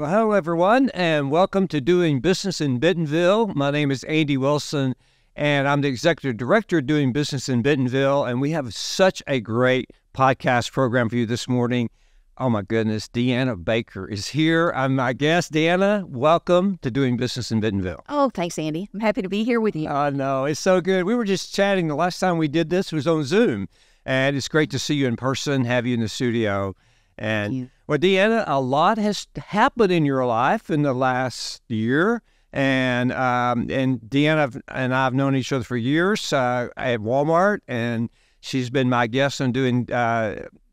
Well, hello, everyone, and welcome to Doing Business in Bentonville. My name is Andy Wilson, and I'm the Executive Director of Doing Business in Bentonville, and we have such a great podcast program for you this morning. Oh, my goodness, Deanah Baker is here. I'm my guest. Deanah, welcome to Doing Business in Bentonville. Oh, thanks, Andy. I'm happy to be here with you. I know, it's so good. We were just chatting. The last time we did this was on Zoom, and it's great to see you in person, have you in the studio. And well, Deanah, a lot has happened in your life in the last year, and Deanna and I have known each other for years at Walmart, and she's been my guest on doing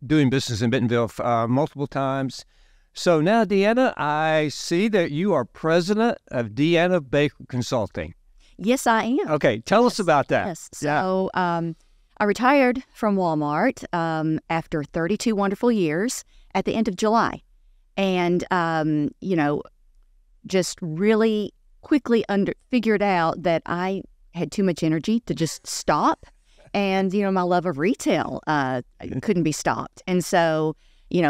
business in Bentonville multiple times. So now, Deanna, I see that you are president of Deanah Baker Consulting. Yes, I am. Okay, tell us about that. Yes. So I retired from Walmart after 32 wonderful years at the end of July. And, just really quickly figured out that I had too much energy to just stop. And, my love of retail couldn't be stopped. And so,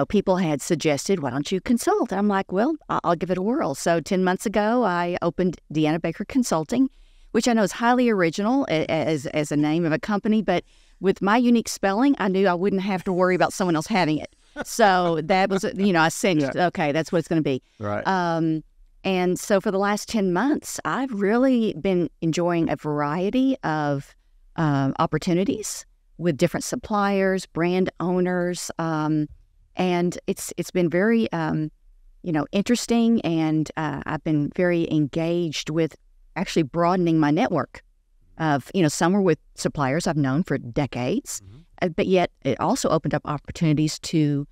people had suggested, why don't you consult? I'm like, well, I'll give it a whirl. So 10 months ago, I opened Deanah Baker Consulting, which I know is highly original as a name of a company, but with my unique spelling, I knew I wouldn't have to worry about someone else having it. So that was, I cinched, okay, that's what it's going to be. Right. And so for the last 10 months, I've really been enjoying a variety of opportunities with different suppliers, brand owners, and it's been very, interesting, and I've been very engaged with actually broadening my network of, some were with suppliers I've known for decades, but yet it also opened up opportunities to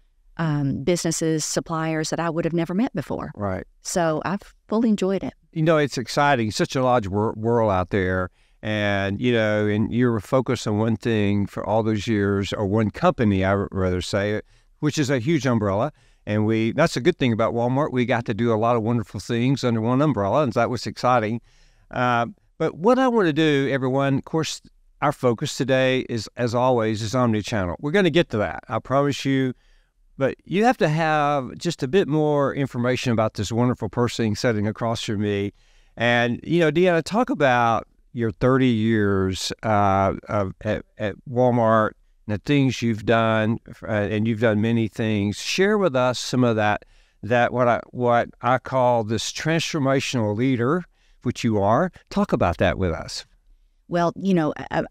businesses, suppliers that I would have never met before. Right. So I've fully enjoyed it. It's exciting. Such a large world out there. And, and you're focused on one thing for all those years, or one company, I would rather say, which is a huge umbrella. And that's a good thing about Walmart. We got to do a lot of wonderful things under one umbrella, and that was exciting. But what I want to do, everyone, of course, our focus today is, as always, is omnichannel. We're going to get to that, I promise you. But you have to have just a bit more information about this wonderful person sitting across from me. And, Deanna, talk about your 30 years at Walmart and the things you've done, and you've done many things. Share with us some of that what I call this transformational leader, which you are. Talk about that with us. Well,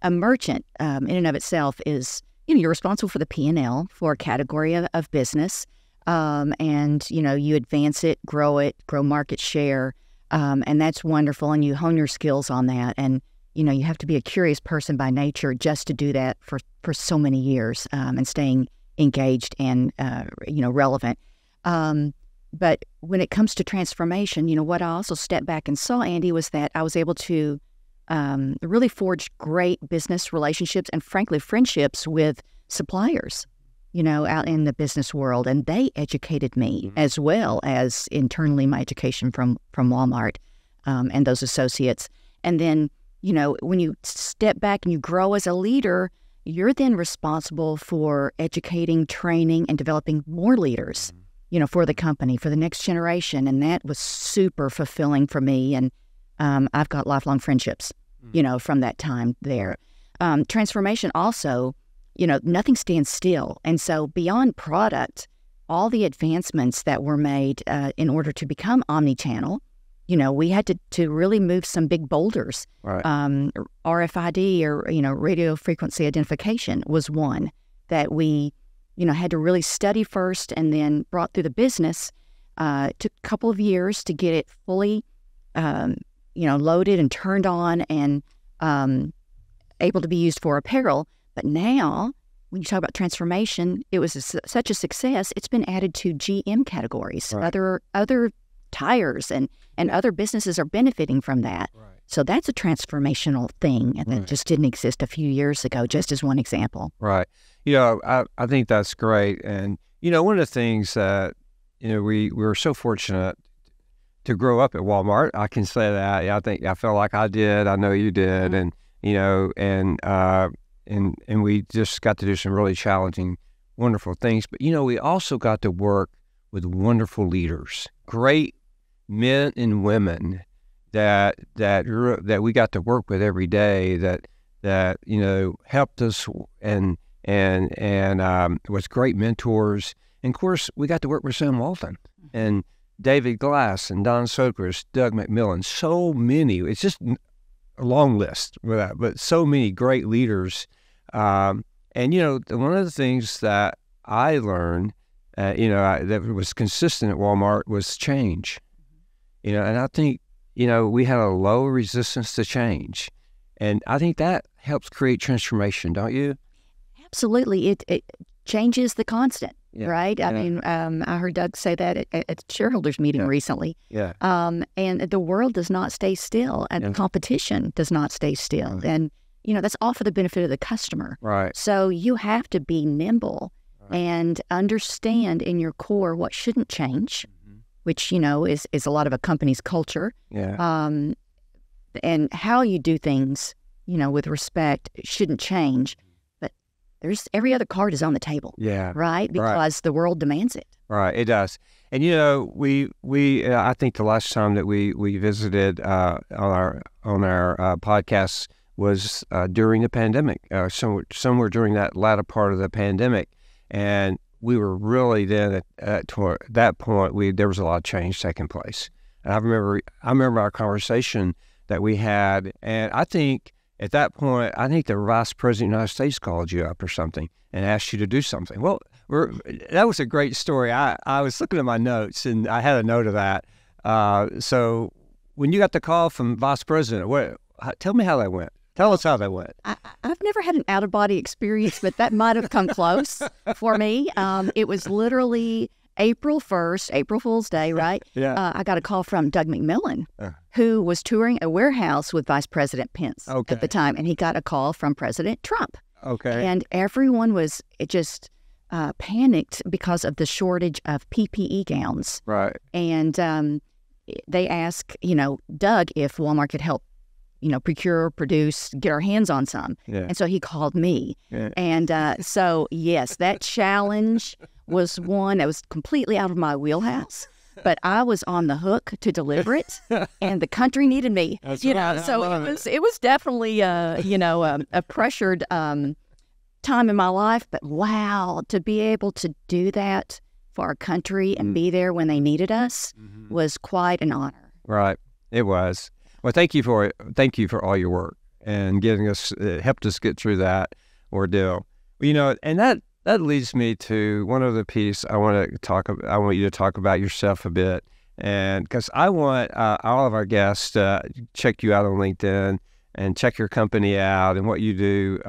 a merchant in and of itself is, you're responsible for the P&L for a category of business, and, you advance it, grow market share, and that's wonderful, and you hone your skills on that. And, you have to be a curious person by nature just to do that for so many years, and staying engaged and, relevant. But when it comes to transformation, what I also stepped back and saw, Andy, was that I was able to really forge great business relationships and, frankly, friendships with suppliers, out in the business world. And they educated me as well as internally my education from Walmart and those associates. And then, when you step back and you grow as a leader, you're then responsible for educating, training, and developing more leaders, for the company, for the next generation. And that was super fulfilling for me. And I've got lifelong friendships, from that time there. Transformation also, nothing stands still. And so beyond product, all the advancements that were made in order to become omnichannel, we had to really move some big boulders. Right. RFID, or, radio frequency identification, was one that we, had to really study first and then brought through the business. It took a couple of years to get it fully, loaded and turned on and able to be used for apparel. But now, when you talk about transformation, it was such a success, it's been added to GM categories. Right. Other tires and other businesses are benefiting from that. Right. So that's a transformational thing, and that just didn't exist a few years ago, just as one example. Right. I think that's great. And, one of the things that, we were so fortunate to grow up at Walmart. I can say that. I felt like I did. I know you did. And, and we just got to do some really challenging, wonderful things. But, we also got to work with wonderful leaders, great men and women that we got to work with every day, that helped us and was great mentors. And of course, we got to work with Sam Walton and David Glass and Don Sokras, Doug McMillan, so many. It's just a long list with that, but so many great leaders. And one of the things that I learned, that was consistent at Walmart was change. And I think, we had a low resistance to change. And I think that helps create transformation, don't you? Absolutely. It changes the constant, right? Yeah. I mean, I heard Doug say that at shareholders meeting recently. Yeah. And the world does not stay still, and the competition does not stay still. And, that's all for the benefit of the customer. Right. So you have to be nimble and understand in your core what shouldn't change, which, is a lot of a company's culture. Yeah. And how you do things, with respect shouldn't change. But there's every other card is on the table. Yeah. Right? Because the world demands it. Right. It does. And, we I think the last time that we visited on our podcast was during the pandemic, somewhere during that latter part of the pandemic. And we were really then at that point, there was a lot of change taking place. And I remember our conversation that we had, and I think at that point, the Vice President of the United States called you up or something and asked you to do something. Well, that was a great story. I was looking at my notes, and I had a note of that. So when you got the call from Vice President, tell me how that went. Tell us how that went. I've never had an out-of-body experience, but that might have come close for me. It was literally April 1st, April Fool's Day, right? Yeah. I got a call from Doug McMillan, who was touring a warehouse with Vice President Pence at the time, and he got a call from President Trump. Okay. And everyone was just panicked because of the shortage of PPE gowns. Right. And they asked, Doug if Walmart could help, procure, produce, get our hands on some. Yeah. And so he called me. Yeah. And so, yes, that challenge was one that was completely out of my wheelhouse, but I was on the hook to deliver it, and the country needed me. That's So it was definitely a pressured time in my life. But wow, to be able to do that for our country and be there when they needed us was quite an honor. Right, it was. Well, thank you for all your work and getting us, helped us get through that ordeal. And that leads me to one other piece I want you to talk about yourself a bit, and because I want all of our guests to check you out on LinkedIn and check your company out and what you do,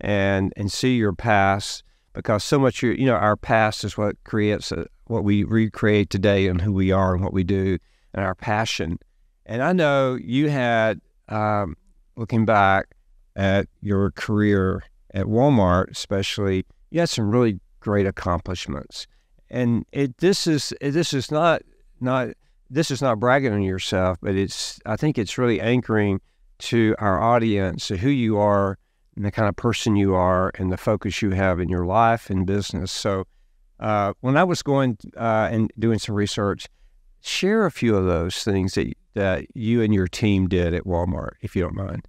and see your past, because so much our past is what creates what we recreate today and who we are and what we do and our passion. And I know you had, looking back at your career at Walmart, especially, you had some really great accomplishments. And this is not bragging on yourself, but I think it's really anchoring to our audience who you are and the kind of person you are and the focus you have in your life and business. So when I was going and doing some research, share a few of those things that you and your team did at Walmart, if you don't mind.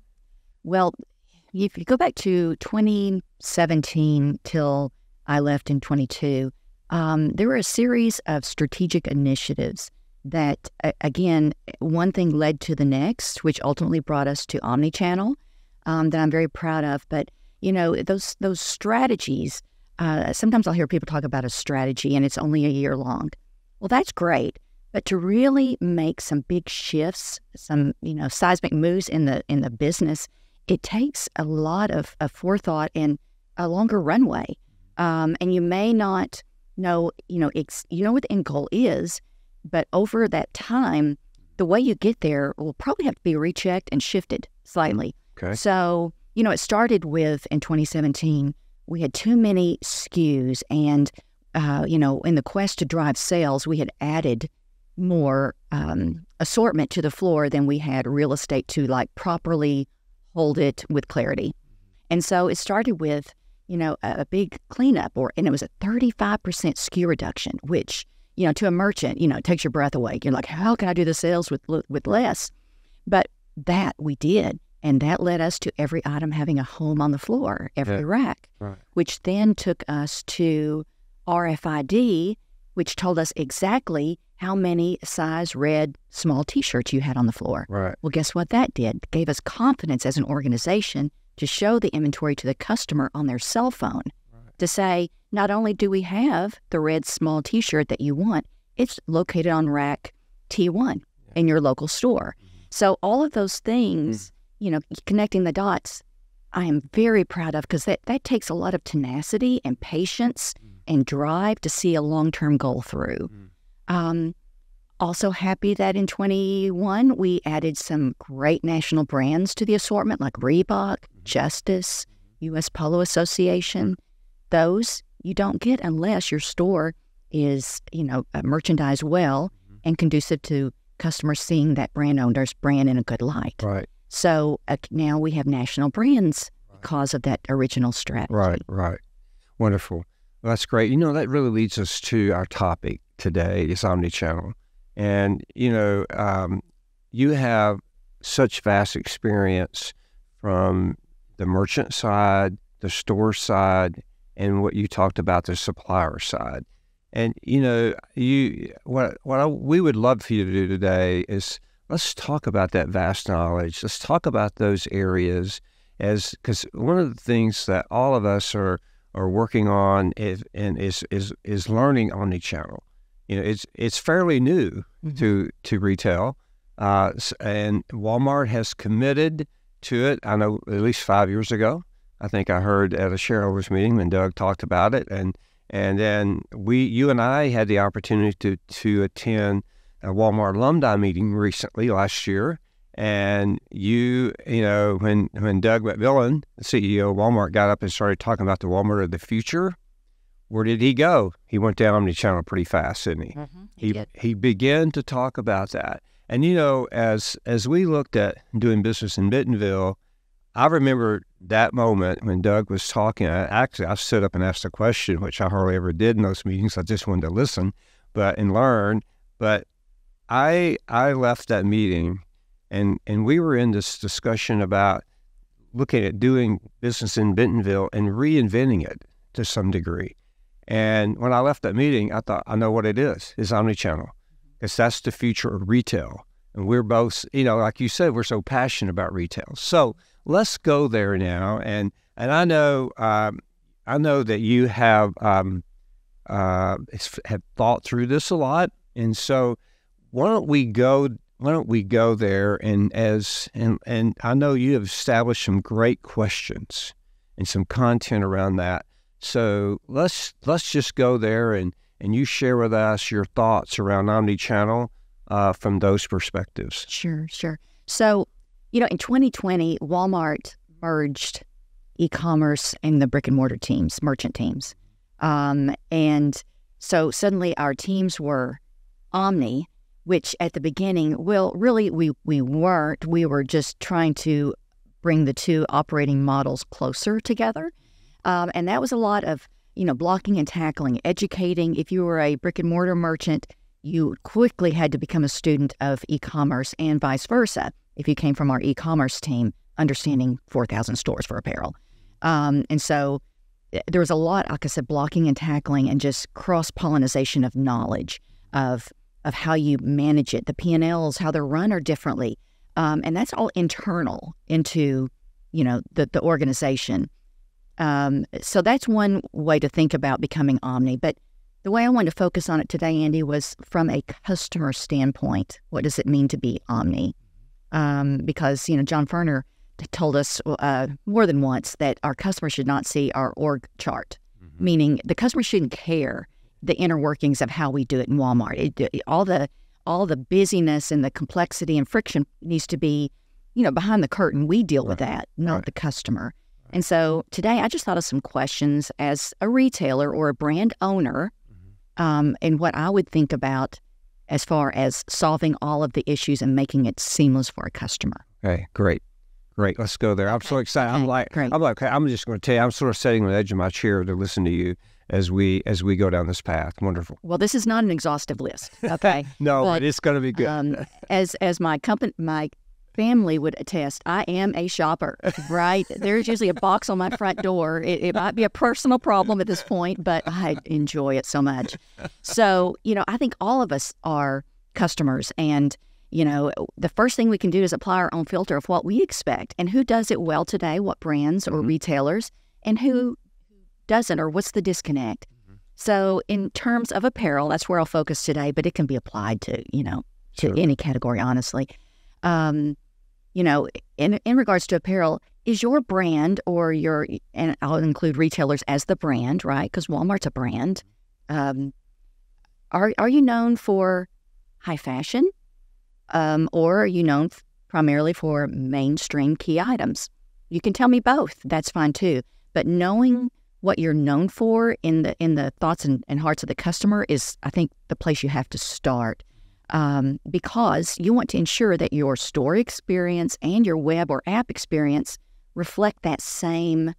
Well, if you go back to 2017 till I left in 22, there were a series of strategic initiatives that, again, one thing led to the next, which ultimately brought us to omnichannel, that I'm very proud of. But, those strategies, sometimes I'll hear people talk about a strategy and it's only a year long. Well, that's great. But to really make some big shifts, some, seismic moves in the business, it takes a lot of forethought and a longer runway. And you may not know, what the end goal is, but over that time, the way you get there will probably have to be rechecked and shifted slightly. Okay. So, it started with, in 2017, we had too many SKUs, and, in the quest to drive sales, we had added more assortment to the floor than we had real estate to properly hold it with clarity. And so it started with, a big cleanup, and it was a 35% SKU reduction, which, to a merchant, it takes your breath away. You're like, how can I do the sales with less? But that we did. And that led us to every item having a home on the floor, every rack, which then took us to RFID, which told us exactly how many size red small T-shirts you had on the floor. Right. Well, guess what that did? It gave us confidence as an organization to show the inventory to the customer on their cell phone to say, not only do we have the red small T-shirt that you want, it's located on rack T1 in your local store. So all of those things, connecting the dots, I am very proud of, because that takes a lot of tenacity and patience and drive to see a long-term goal through. Also happy that in 21, we added some great national brands to the assortment, like Reebok, Justice, U.S. Polo Association. Those you don't get unless your store is, merchandised well and conducive to customers seeing that brand owner's brand in a good light. Right. So now we have national brands because of that original strategy. Right. Wonderful. Well, that's great. That really leads us to our topic today, is omnichannel. And, you have such vast experience from the merchant side, the store side, and what you talked about, the supplier side. And, we would love for you to do today is let's talk about that vast knowledge. Let's talk about those areas, because one of the things that all of us are working on is learning omnichannel. It's fairly new to retail, and Walmart has committed to it. I know at least 5 years ago. I think I heard at a shareholders meeting when Doug talked about it, and then you and I had the opportunity to attend a Walmart alumni meeting recently last year. And when Doug McMillon, the CEO of Walmart, got up and started talking about the Walmart of the future, where did he go? He went down omnichannel pretty fast, didn't he? He began to talk about that. And as we looked at doing business in Bentonville, I remember that moment when Doug was talking. I stood up and asked a question, which I hardly ever did in those meetings. I just wanted to listen, and learn. But I left that meeting, and we were in this discussion about looking at doing business in Bentonville and reinventing it to some degree. And when I left that meeting, I thought, I know what it is. It's omnichannel, because that's the future of retail. And we're both, like you said, we're so passionate about retail. So let's go there now. And I know that you have thought through this a lot. And so why don't we go there, and I know you have established some great questions and some content around that. So let's just go there, and you share with us your thoughts around omnichannel from those perspectives. Sure. So, in 2020, Walmart merged e-commerce and the brick-and-mortar teams, merchant teams. And so suddenly our teams were omni, which at the beginning, really we weren't. We were just trying to bring the two operating models closer together. And that was a lot of, blocking and tackling, educating. If you were a brick-and-mortar merchant, you quickly had to become a student of e-commerce, and vice versa. If you came from our e-commerce team, understanding 4,000 stores for apparel. And so there was a lot, like I said, blocking and tackling, and just cross-pollination of knowledge of how you manage it. The P&Ls, how they're run are differently. And that's all internal into, the organization. So that's one way to think about becoming omni. But the way I wanted to focus on it today, Andy, was from a customer standpoint. What does it mean to be omni? Because, John Furner told us more than once that our customer should not see our org chart, meaning the customer shouldn't care the inner workings of how we do it in Walmart. All the busyness and the complexity and friction needs to be, behind the curtain. We deal with that, not the customer. And so today I just thought of some questions as a retailer or a brand owner, and what I would think about as far as solving all of the issues and making it seamless for a customer. Okay, great. Let's go there. I'm so excited. I'm just going to tell you, I'm sort of sitting on the edge of my chair to listen to you. Right. as we go down this path. Wonderful. Well, this is not an exhaustive list. Okay. No, but it's going to be good. As my family would attest, I am a shopper, right? There's usually a box on my front door. It might be a personal problem at this point, but I enjoy it so much. So, I think all of us are customers, and, the first thing we can do is apply our own filter of what we expect and who does it well today, what brands or retailers, and who doesn't, or what's the disconnect. So in terms of apparel, that's where I'll focus today, but it can be applied to, to any category, honestly. In regards to apparel, is your brand or and I'll include retailers as the brand, right? Because Walmart's a brand. Are you known for high fashion, or are you known primarily for mainstream key items? You can tell me both. That's fine too. But knowing what you're known for in the thoughts and hearts of the customer is, I think, the place you have to start. Because you want to ensure that your store experience and your web or app experience reflect that same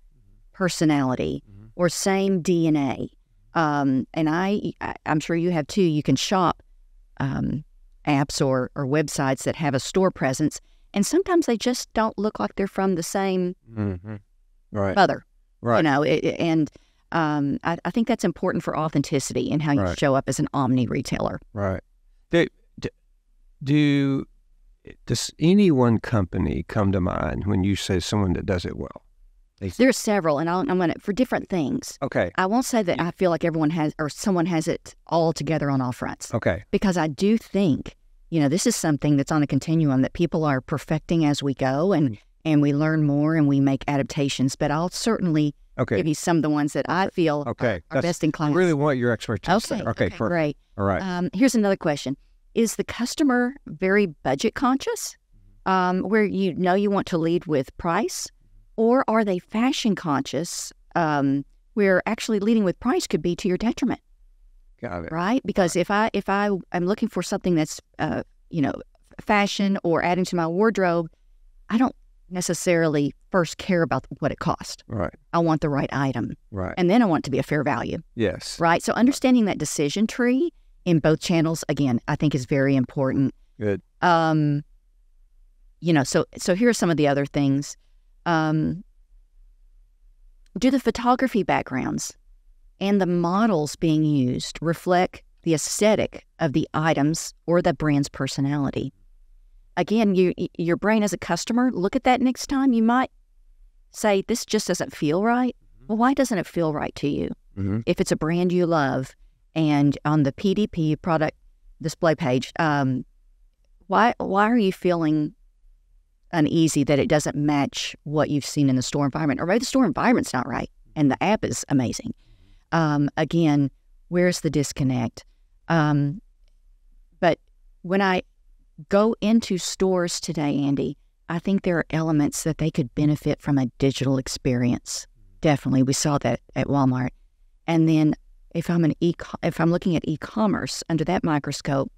personality or same DNA. And I'm sure you have too. You can shop apps or websites that have a store presence, and sometimes they just don't look like they're from the same mother. Right. I think that's important for authenticity and how you show up as an omni retailer. Right. Does any one company come to mind when you say someone that does it well? There's several, and I'm going to, for different things. Okay. I won't say that I feel like everyone has, or someone has it all together on all fronts. Okay. Because I do think, this is something that's on a continuum that people are perfecting as we go, and we learn more and we make adaptations. But I'll certainly give you some of the ones that I feel are best in class. I really want your expertise there. Okay, great. All right. Here's another question. Is the customer very budget conscious, where you want to lead with price? Or are they fashion conscious, where actually leading with price could be to your detriment? Got it. Right? Because if I am looking for something that's, fashion or adding to my wardrobe, I don't necessarily first care about what it costs. Right. I want the right item. Right. And then I want it to be a fair value. Yes. Right? So understanding that decision tree in both channels, again, I think is very important. Good. So here are some of the other things. Do the photography backgrounds and the models being used reflect the aesthetic of the items or the brand's personality? Again, your brain as a customer, look at that next time. You might say, this just doesn't feel right. Well, why doesn't it feel right to you? If it's a brand you love, and on the PDP, product display page, why are you feeling uneasy that it doesn't match what you've seen in the store environment? Or maybe the store environment's not right and the app is amazing. Again, where's the disconnect? But when I go into stores today, Andy, I think there are elements that they could benefit from a digital experience. Definitely. We saw that at Walmart. And then if I'm looking at e-commerce under that microscope,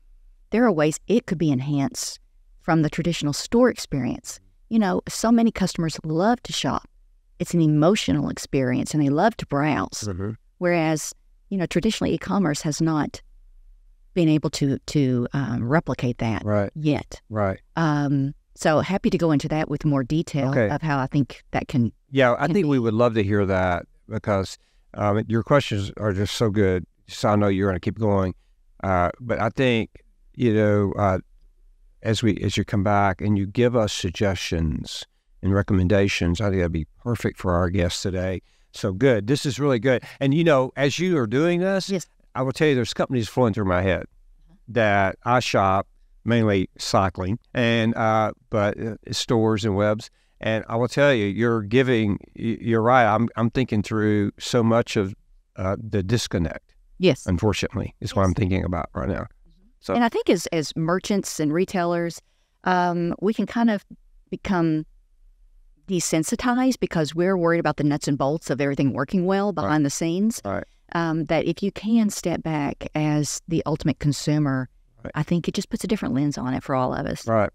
there are ways it could be enhanced from the traditional store experience. So many customers love to shop. It's an emotional experience, and they love to browse. Whereas, traditionally e-commerce has not been able to replicate that yet. Right. So happy to go into that with more detail of how I think that can. Yeah, I think we would love to hear that, because your questions are just so good. So I know you're going to keep going. But I think, as you come back and you give us suggestions and recommendations, I think that'd be perfect for our guests today. So good. This is really good. And, as you are doing this, I will tell you, there's companies flowing through my head that I shop, mainly cycling, and but stores and webs. And I will tell you, you're right. I'm thinking through so much of the disconnect. Yes. Unfortunately, is what I'm thinking about right now. So, and I think as merchants and retailers, we can kind of become desensitized because we're worried about the nuts and bolts of everything working well behind the scenes. Right. That if you can step back as the ultimate consumer, I think it just puts a different lens on it for all of us. Right.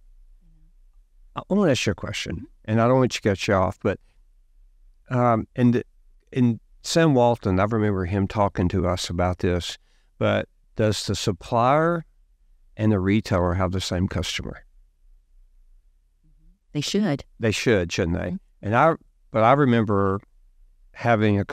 I want to ask you a question, and I don't want you to get you off, but in Sam Walton, I remember him talking to us about this, but does the supplier and the retailer have the same customer? They should. They should, shouldn't they? But I remember having a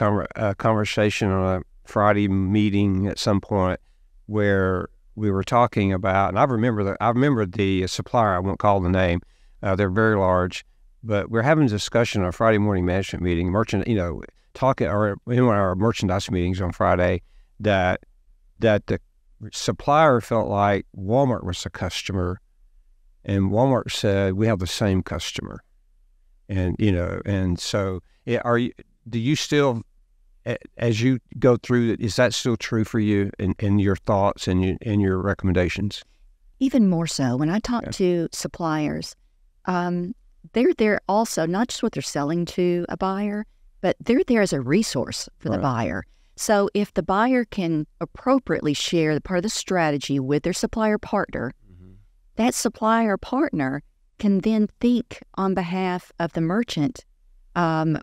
conversation on a Friday meeting at some point where we were talking about, and I remember the supplier. I won't call the name. They're very large, but we're having a discussion on a Friday morning management meeting, talking, or in one of our merchandise meetings on Friday, that the supplier felt like Walmart was a customer, and Walmart said we have the same customer, and so do you still, as you go through it, is that still true for you in your thoughts and your recommendations? Even more so. When I talk to suppliers, they're there also, not just what they're selling to a buyer, but they're there as a resource for the buyer. So if the buyer can appropriately share the part of the strategy with their supplier partner, that supplier partner can then think on behalf of the merchant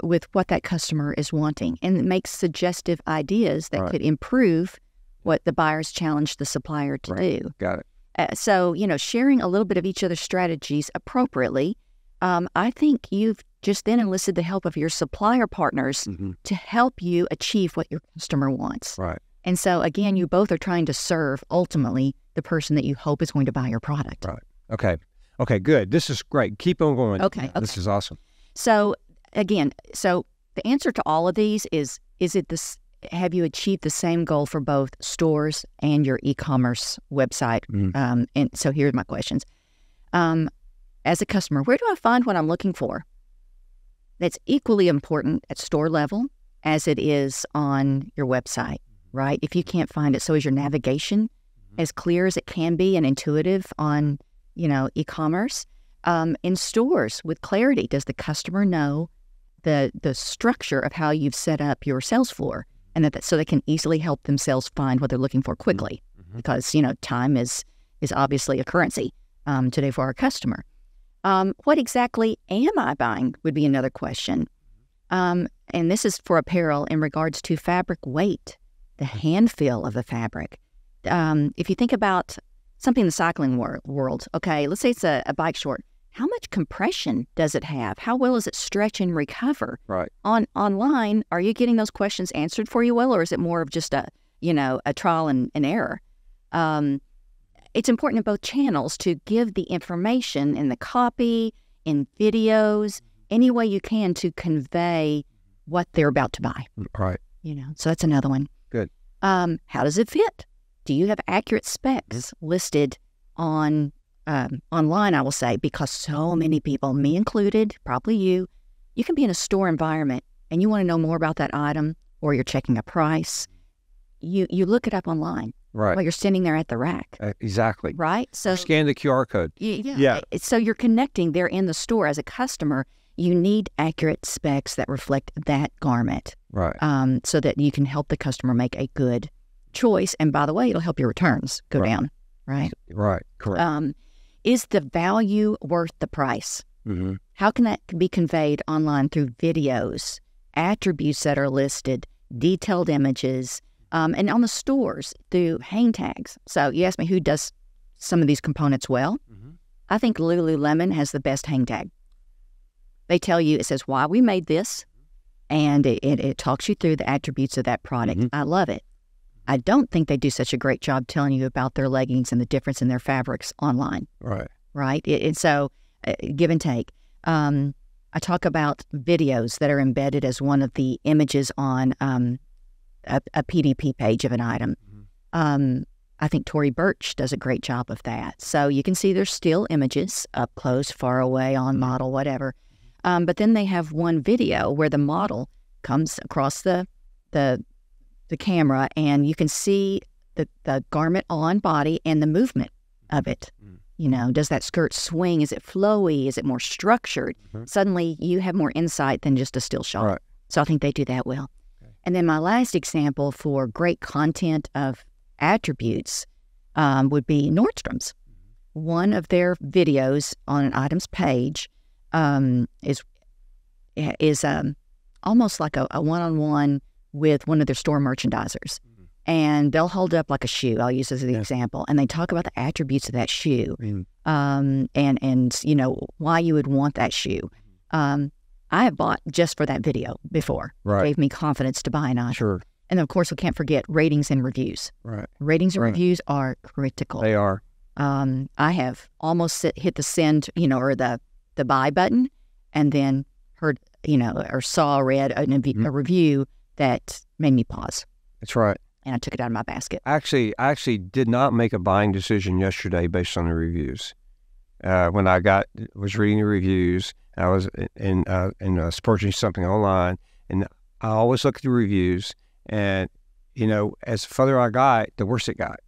with what that customer is wanting, and it makes suggestive ideas that could improve what the buyer's challenged the supplier to do. Got it. So, sharing a little bit of each other's strategies appropriately, I think you've just then enlisted the help of your supplier partners to help you achieve what your customer wants. Right. And so, again, you both are trying to serve, ultimately, the person that you hope is going to buy your product. Right. Okay, good. This is great. Keep on going. Okay. This is awesome. So, again, the answer to all of these is it this? Have you achieved the same goal for both stores and your e-commerce website? And so here's my questions. As a customer, where do I find what I'm looking for? That's equally important at store level as it is on your website, right? If you can't find it, so is your navigation as clear as it can be and intuitive on, e-commerce? In stores with clarity, does the customer know the structure of how you've set up your sales floor, and so they can easily help themselves find what they're looking for quickly? Because, time is obviously a currency today for our customer. What exactly am I buying would be another question. And this is for apparel in regards to fabric weight, the hand feel of the fabric. If you think about something in the cycling world, okay, let's say it's a bike short. How much compression does it have? How well does it stretch and recover? Right. Online, are you getting those questions answered for you well, or is it more of just a trial and error? It's important in both channels to give the information in the copy, in videos, any way you can to convey what they're about to buy. Right. So that's another one. Good. How does it fit? Do you have accurate specs listed on online, I will say, because so many people, me included, probably you can be in a store environment and you want to know more about that item, or you're checking a price. You look it up online. Right. While you're standing there at the rack. Exactly. Right? So scan the QR code. Yeah. So you're connecting there in the store as a customer. You need accurate specs that reflect that garment. Right. So that you can help the customer make a good choice. And by the way, it'll help your returns go down. Right? Right. Correct. Is the value worth the price? How can that be conveyed online through videos, attributes that are listed, detailed images, and on the stores through hang tags? So you asked me who does some of these components well. I think Lululemon has the best hang tag. They tell you, it says why we made this, and it talks you through the attributes of that product. I love it. I don't think they do such a great job telling you about their leggings and the difference in their fabrics online. Right. And so give and take. I talk about videos that are embedded as one of the images on a PDP page of an item. I think Tory Burch does a great job of that. So you can see there's still images up close, far away, on model, whatever. But then they have one video where the model comes across the camera, and you can see the garment on body and the movement of it. Does that skirt swing? Is it flowy? Is it more structured? Suddenly you have more insight than just a still shot. Right. So I think they do that well. And then my last example for great content of attributes would be Nordstrom's. One of their videos on an item's page is almost like a one-on-one with one of their store merchandisers. And they'll hold up like a shoe. I'll use this as the example. And they talk about the attributes of that shoe, and you know, why you would want that shoe. I have bought just for that video before. Right. Gave me confidence to buy an item. Sure. And of course, we can't forget ratings and reviews. Right. Ratings and reviews are critical. They are. I have almost hit the send, you know, or the buy button, and then heard, you know, or read a review that made me pause. That's right. And I took it out of my basket. I actually did not make a buying decision yesterday based on the reviews. When I was reading the reviews, I was purchasing something online, and I always look at the reviews, and you know, as further I got, the worse it got.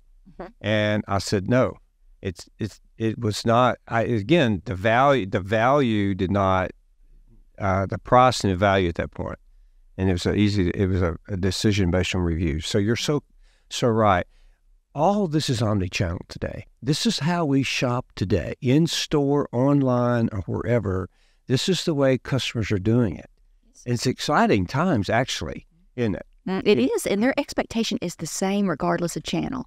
And I said no. It was not. Again, the value did not. The price and the value at that point. And it was a decision based on reviews. So you're so right. All this is omnichannel today. This is how we shop today, in store, online, or wherever. This is the way customers are doing it. It's exciting times, actually, isn't it? It is, and their expectation is the same regardless of channel.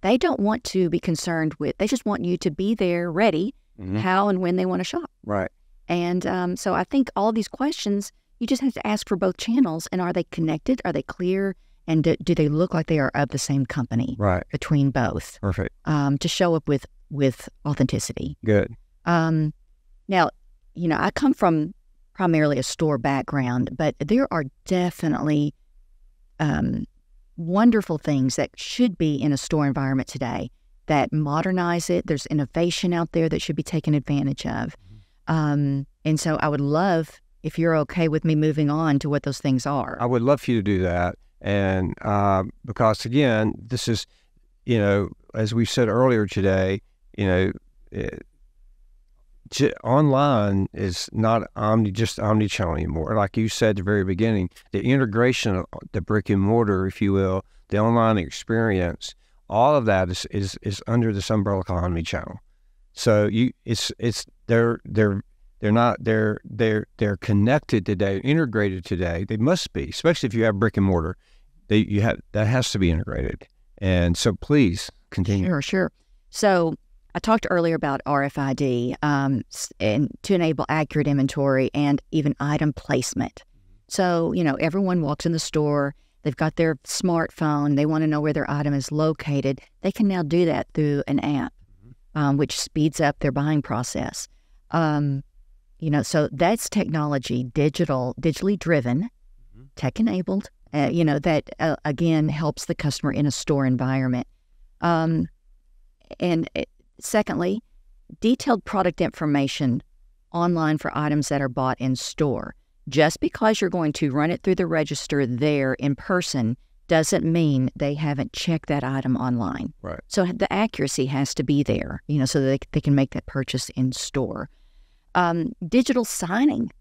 They don't want to be concerned with. They just want you to be there, ready, how and when they want to shop. Right. And so I think all these questions, you just have to ask for both channels. And are they connected? Are they clear? And do they look like they are of the same company? Right. Between both. Perfect. To show up with authenticity. Good. Now, you know, I come from primarily a store background, but there are definitely wonderful things that should be in a store environment today that modernize it. There's innovation out there that should be taken advantage of. And so I would love, if you're okay with me moving on to what those things are. I would love for you to do that. And because, again, this is, you know, as we said earlier today, you know, online is not just omnichannel anymore. Like you said at the very beginning, the integration of the brick and mortar, if you will, the online experience, all of that is under this umbrella called omnichannel. So they're connected today, integrated today. They must be, especially if you have brick and mortar. That has to be integrated. And so please continue. Sure. So I talked earlier about RFID and to enable accurate inventory and even item placement. So, you know, everyone walks in the store, they've got their smartphone, they want to know where their item is located. They can now do that through an app, which speeds up their buying process. You know, so that's technology, digitally driven, tech-enabled, you know, that, again, helps the customer in a store environment. Secondly, detailed product information online for items that are bought in store. Just because you're going to run it through the register there in person doesn't mean they haven't checked that item online. Right. So the accuracy has to be there, you know, so that they can make that purchase in store. Digital signing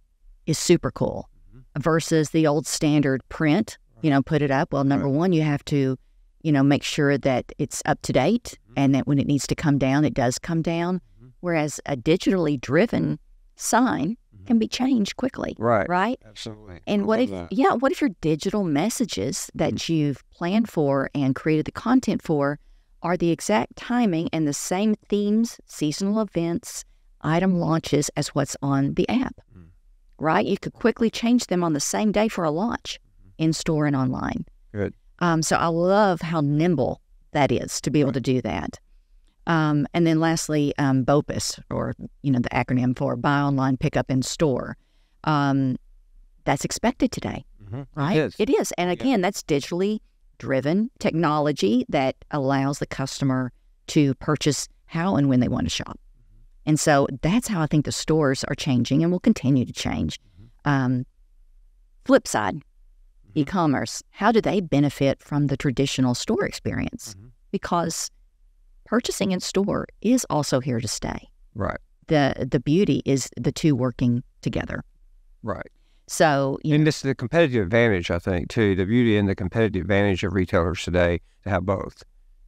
is super cool versus the old standard print, you know, put it up. Well, number one, you have to, you know, make sure that it's up to date and that when it needs to come down, it does come down. Whereas a digitally driven sign can be changed quickly. Right? Absolutely. And what if your digital messages that you've planned for and created the content for are the exact timing and the same themes, seasonal events, item launches as what's on the app, right? You could quickly change them on the same day for a launch in store and online. Good. So I love how nimble that is to be able to do that. And then lastly, BOPIS, or, you know, the acronym for Buy Online, Pick Up in Store. That's expected today, right? It is. And again, that's digitally driven technology that allows the customer to purchase how and when they want to shop. And so that's how I think the stores are changing and will continue to change. Flip side, e-commerce, how do they benefit from the traditional store experience? Because purchasing in store is also here to stay. Right. The beauty is the two working together. Right. So, and this is the competitive advantage, I think, too, the beauty and the competitive advantage of retailers today to have both.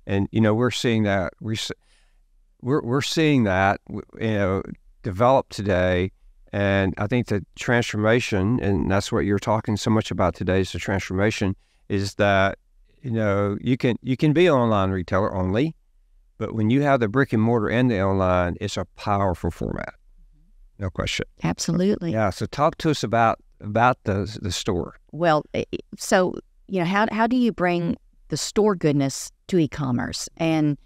And, you know, we're seeing that, we're seeing that, you know, develop today And I think the transformation, and that's what you're talking so much about today, is the transformation, is that, you can be an online retailer only, but when you have the brick and mortar and the online, it's a powerful format. No question. Absolutely. Yeah. So talk to us about the store. Well, so, how do you bring the store goodness to e-commerce? And,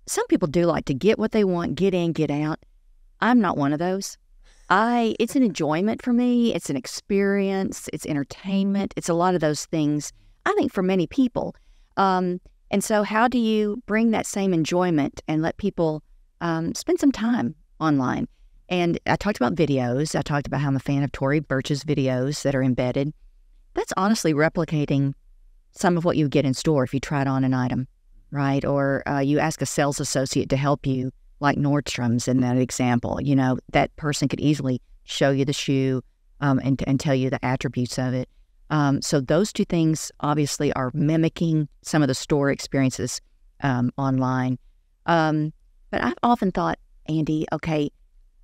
some people do like to get what they want, get in, get out. I'm not one of those. It's an enjoyment for me. It's an experience. It's entertainment. It's a lot of those things, I think, for many people. And so how do you bring that same enjoyment and let people spend some time online? And I talked about videos. I talked about how I'm a fan of Tory Burch's videos that are embedded. That's honestly replicating some of what you get in store if you tried on an item, right? Or you ask a sales associate to help you, like Nordstrom's in that example. That person could easily show you the shoe and tell you the attributes of it. So those two things obviously are mimicking some of the store experiences online. But I've often thought, Andy, okay,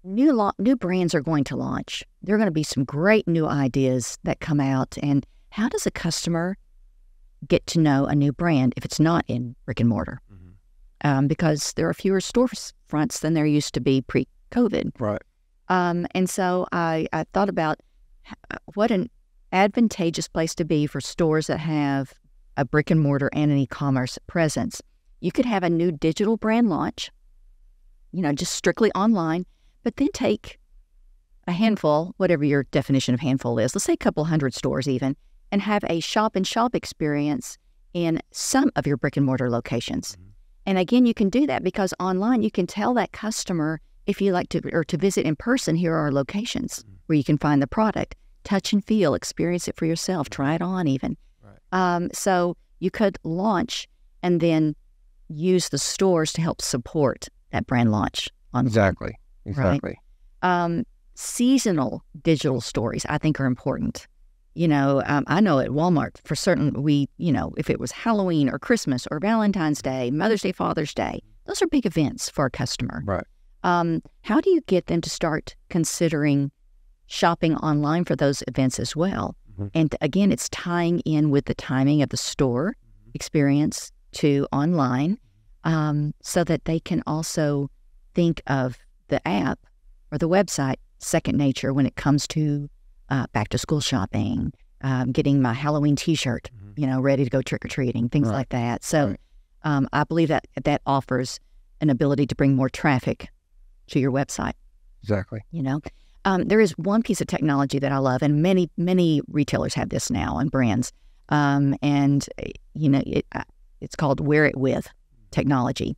new brands are going to launch. There are going to be some great new ideas that come out. And how does a customer get to know a new brand if it's not in brick and mortar? Mm-hmm. Because there are fewer storefronts than there used to be pre-COVID. Right. And so I thought about what an advantageous place to be for stores that have a brick and mortar and an e-commerce presence. You could have a new digital brand launch, just strictly online, but then take a handful, whatever your definition of handful is, let's say a couple hundred stores even, and have a shop-in-shop experience in some of your brick and mortar locations. Mm-hmm. And again, you can do that because online you can tell that customer, if you like to visit in person, here are our locations where you can find the product, touch and feel, experience it for yourself, try it on even. Right. So you could launch and then use the stores to help support that brand launch online. Exactly. Right? Seasonal digital stories, I think, are important. I know at Walmart for certain, if it was Halloween or Christmas or Valentine's Day, Mother's Day, Father's Day, those are big events for a customer. Right. How do you get them to start considering shopping online for those events as well? Mm-hmm. And again, it's tying in with the timing of the store experience to online, so that they can also think of the app or the website second nature when it comes to back to school shopping, getting my Halloween T-shirt, ready to go trick-or-treating, things like that. So I believe that offers an ability to bring more traffic to your website. Exactly. There is one piece of technology that I love, and many retailers have this now and brands, it's called Wear It With technology.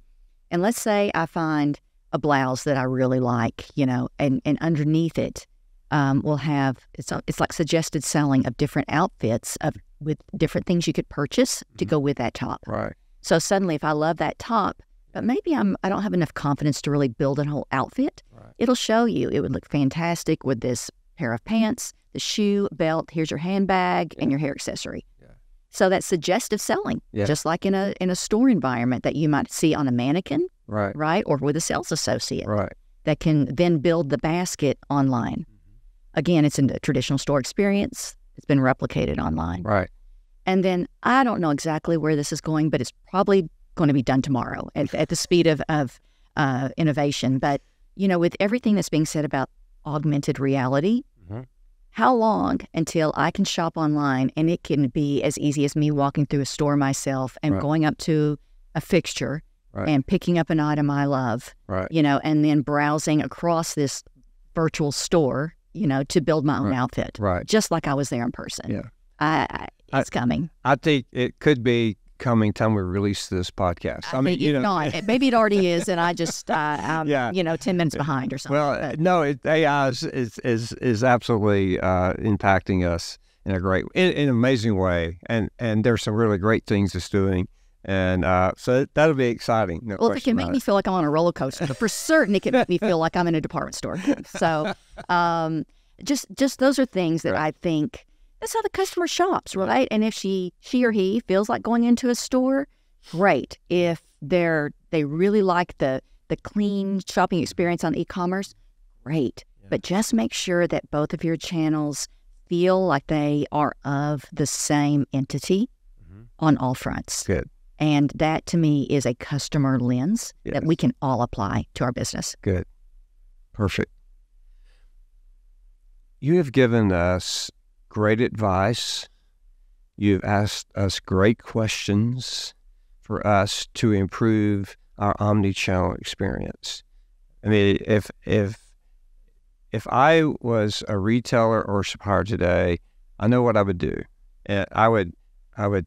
And let's say I find a blouse that I really like, and underneath it we'll have, it's like suggested selling of different outfits with different things you could purchase to go with that top. Right. So suddenly if I love that top, but maybe I don't have enough confidence to really build a whole outfit, it'll show you it would look fantastic with this pair of pants, the shoe, belt, here's your handbag, and your hair accessory. Yeah. So that's suggestive selling, just like in a store environment that you might see on a mannequin, right, or with a sales associate, that can then build the basket online. Again, it's a traditional store experience. It's been replicated online. Right. And then I don't know exactly where this is going, but it's probably going to be done tomorrow at the speed of innovation. But, with everything that's being said about augmented reality, how long until I can shop online and it can be as easy as me walking through a store myself and going up to a fixture and picking up an item I love, and then browsing across this virtual store, to build my own outfit, just like I was there in person. Yeah, it's coming. I think it could be coming time we release this podcast. I mean, not. Maybe it already is, and I just, 10 minutes behind or something. Well, no, AI is absolutely impacting us in in an amazing way, and there's some really great things it's doing. And so that'll be exciting. No well, if it can make me feel like I'm on a roller coaster, for certain it can make me feel like I'm in a department store. So just those are things that I think that's how the customer shops, right? And if she or he feels like going into a store, great. If they really like the clean shopping experience on e-commerce, great. but just make sure that both of your channels feel like they are of the same entity on all fronts. Good. And that, to me, is a customer lens that we can all apply to our business. Good. Perfect. You have given us great advice. You've asked us great questions for us to improve our omnichannel experience. I mean, if I was a retailer or supplier today, I know what I would do. And I would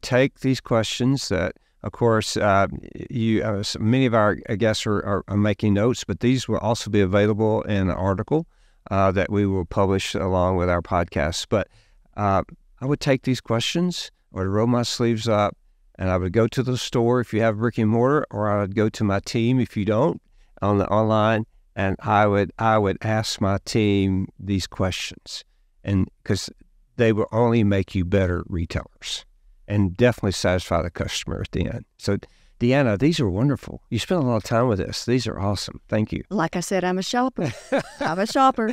take these questions that, of course, many of our guests are making notes, but these will also be available in an article that we will publish along with our podcast. But I would take these questions, I would roll my sleeves up, and I would go to the store if you have brick and mortar, or I would go to my team if you don't on the online, and I would ask my team these questions, and because they will only make you better retailers and definitely satisfy the customer at the end. So, Deanna, these are wonderful. You spent a lot of time with us. These are awesome. Thank you. Like I said, I'm a shopper. I'm a shopper.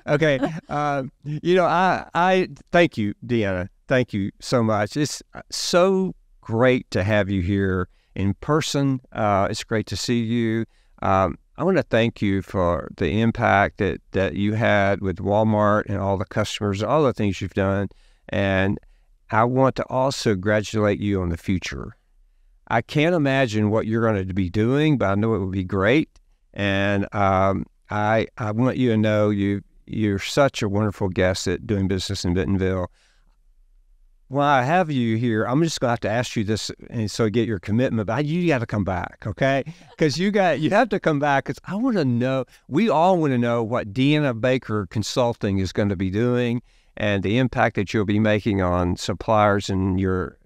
Okay. I thank you, Deanna. Thank you so much. It's so great to have you here in person. It's great to see you. I want to thank you for the impact that you had with Walmart and all the customers, all the things you've done. And I want to also congratulate you on the future. I can't imagine what you're going to be doing, but I know it will be great. And I want you to know you're such a wonderful guest at doing business in Bentonville. While I have you here, I'm just going to have to ask you this, and so get your commitment. But you got to come back, okay? Because you have to come back. Because I want to know. We all want to know what Deanah Baker Consulting is going to be doing, and the impact that you'll be making on suppliers and your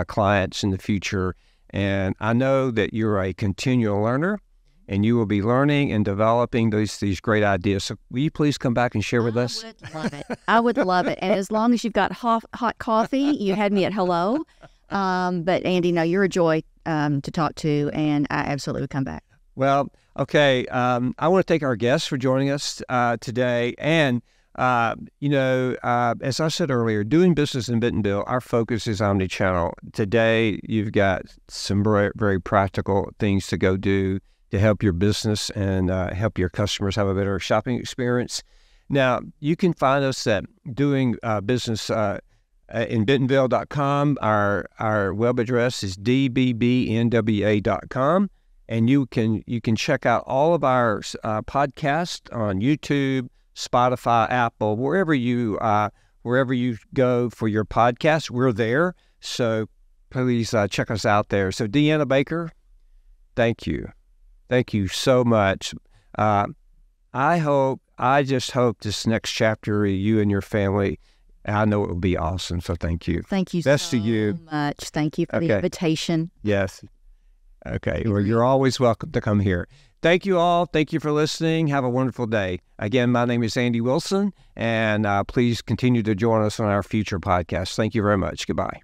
clients in the future. And I know that you're a continual learner, and you will be learning and developing these great ideas. So will you please come back and share with us? I would love it. I would love it. And as long as you've got hot coffee, you had me at hello. But Andy, no, you're a joy to talk to, and I absolutely would come back. Well, okay. I want to thank our guests for joining us today. And, as I said earlier, doing business in Bentonville, our focus is omnichannel. Today, you've got some very, very practical things to go do to help your business and help your customers have a better shopping experience. Now, you can find us at doing business in Bentonville.com. Our web address is dbbnwa.com, and you can check out all of our podcasts on YouTube, Spotify, Apple, wherever you go for your podcast. We're there, so please check us out there. So, Deanna Baker, thank you. Thank you so much. I just hope this next chapter, you and your family, I know it will be awesome. So thank you. Thank you Best so to you. much. Thank you for the invitation. Yes. Okay. Well, you're always welcome to come here. Thank you all. Thank you for listening. Have a wonderful day. Again, my name is Andy Wilson, and please continue to join us on our future podcasts. Thank you very much. Goodbye.